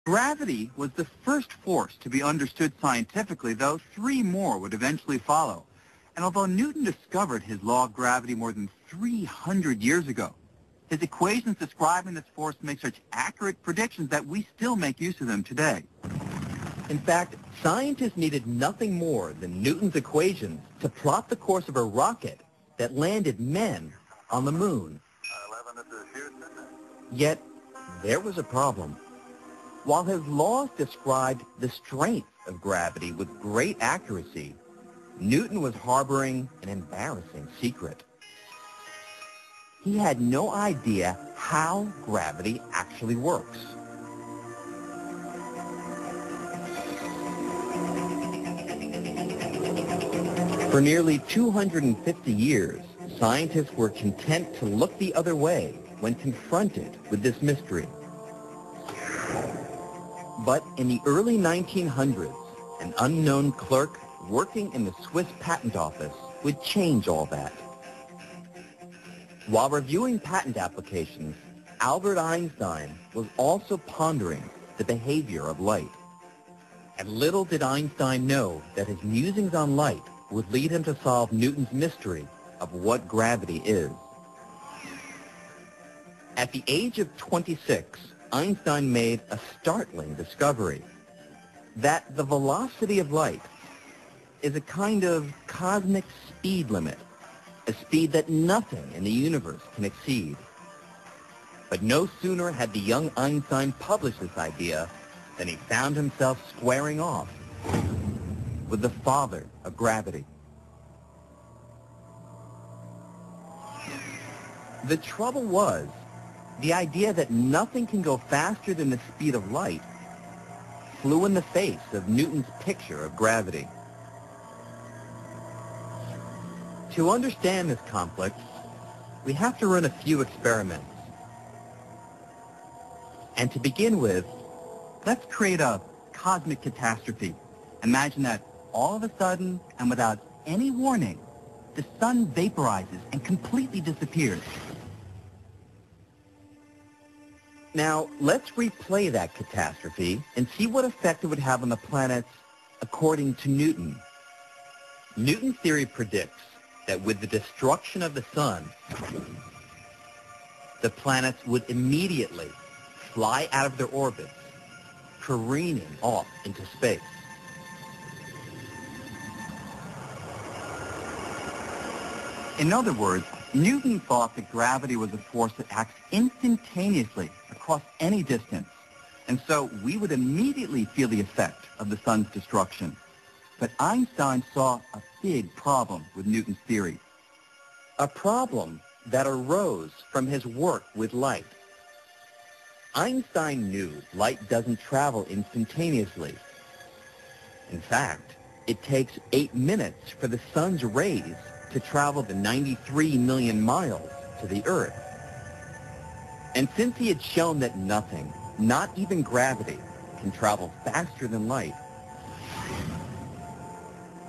Gravity was the first force to be understood scientifically, though 3 more would eventually follow. And although Newton discovered his law of gravity more than 300 years ago, his equations describing this force make such accurate predictions that we still make use of them today. In fact, scientists needed nothing more than Newton's equations to plot the course of a rocket that landed men on the moon. 11, this is Houston. Yet, there was a problem. While his laws described the strength of gravity with great accuracy, Newton was harboring an embarrassing secret. He had no idea how gravity actually works. For nearly 250 years, scientists were content to look the other way when confronted with this mystery. But in the early 1900s, an unknown clerk working in the Swiss patent office would change all that. While reviewing patent applications, Albert Einstein was also pondering the behavior of light. And little did Einstein know that his musings on light would lead him to solve Newton's mystery of what gravity is. At the age of 26, Einstein made a startling discovery, that the velocity of light is a kind of cosmic speed limit, a speed that nothing in the universe can exceed. But no sooner had the young Einstein published this idea than he found himself squaring off with the father of gravity. The trouble was, the idea that nothing can go faster than the speed of light flew in the face of Newton's picture of gravity. To understand this conflict, we have to run a few experiments. And to begin with, Let's create a cosmic catastrophe. Imagine that all of a sudden, and without any warning, the sun vaporizes and completely disappears. now let's replay that catastrophe and see what effect it would have on the planets according to Newton. Newton's theory predicts that with the destruction of the sun, the planets would immediately fly out of their orbits, careening off into space. In other words, Newton thought that gravity was a force that acts instantaneously across any distance, and so we would immediately feel the effect of the sun's destruction. But Einstein saw a big problem with Newton's theory. A problem that arose from his work with light. Einstein knew light doesn't travel instantaneously. In fact, it takes 8 minutes for the sun's rays to travel the 93 million miles to the Earth. And since he had shown that nothing, not even gravity, can travel faster than light,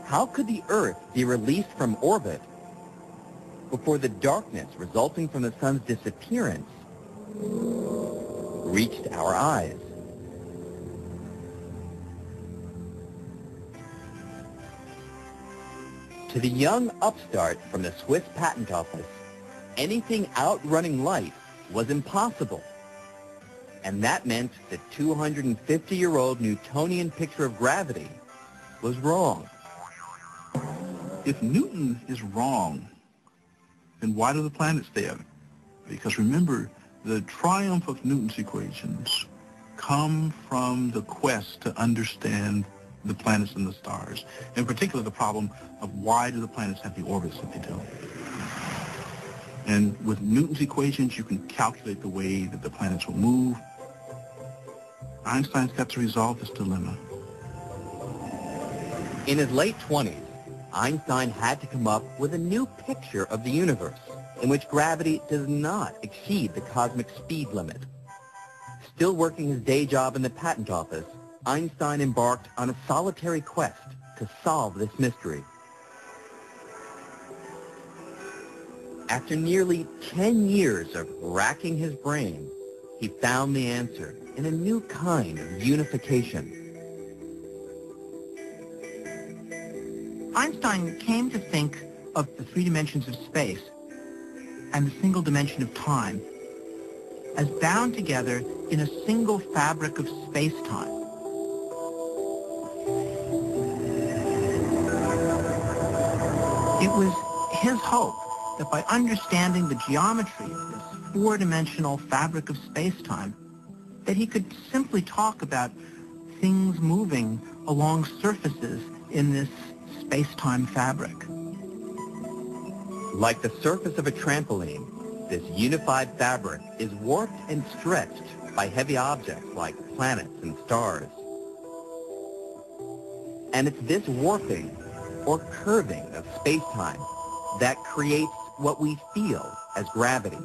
how could the Earth be released from orbit before the darkness resulting from the sun's disappearance reached our eyes? To the young upstart from the Swiss patent office, anything outrunning light was impossible. And that meant the 250-year-old Newtonian picture of gravity was wrong. If Newton is wrong, then why do the planets there? Because remember, the triumph of Newton's equations come from the quest to understand the planets and the stars. In particular, the problem of why do the planets have the orbits that they do. And with Newton's equations, you can calculate the way that the planets will move. Einstein's got to resolve this dilemma. In his late 20s, Einstein had to come up with a new picture of the universe in which gravity does not exceed the cosmic speed limit. Still working his day job in the patent office, Einstein embarked on a solitary quest to solve this mystery. After nearly 10 years of racking his brain, he found the answer. in a new kind of unification. Einstein came to think of the three dimensions of space and the single dimension of time as bound together in a single fabric of space-time. It was his hope that by understanding the geometry of this four-dimensional fabric of space-time, that he could simply talk about things moving along surfaces in this space-time fabric. Like the surface of a trampoline, this unified fabric is warped and stretched by heavy objects like planets and stars. And it's this warping or curving of space-time that creates what we feel as gravity.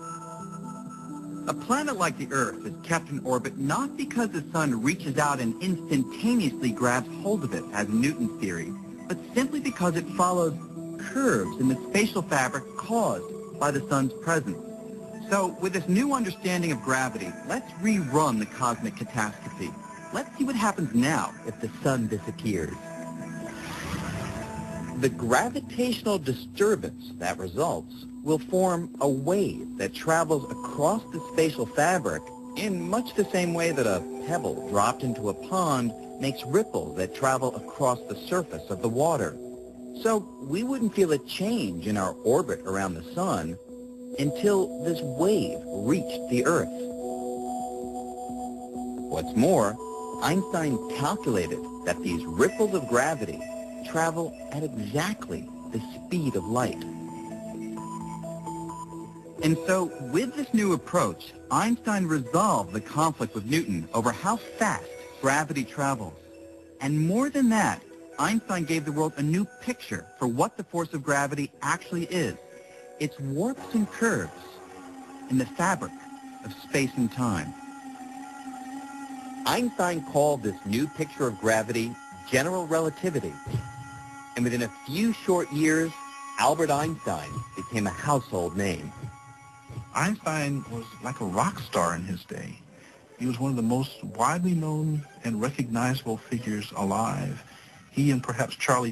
A planet like the Earth is kept in orbit not because the sun reaches out and instantaneously grabs hold of it, as in Newton's theory, but simply because it follows curves in the spatial fabric caused by the sun's presence. So, with this new understanding of gravity, let's rerun the cosmic catastrophe. Let's see what happens now If the sun disappears. The gravitational disturbance that results will form a wave that travels across the spatial fabric in much the same way that a pebble dropped into a pond makes ripples that travel across the surface of the water. So we wouldn't feel a change in our orbit around the sun until this wave reached the Earth. What's more, Einstein calculated that these ripples of gravity travel at exactly the speed of light. And so, with this new approach, Einstein resolved the conflict with Newton over how fast gravity travels. And more than that, Einstein gave the world a new picture for what the force of gravity actually is. It's warps and curves in the fabric of space and time. Einstein called this new picture of gravity general relativity. And within a few short years, Albert Einstein became a household name. Einstein was like a rock star in his day. He was one of the most widely known and recognizable figures alive. He and perhaps Charlie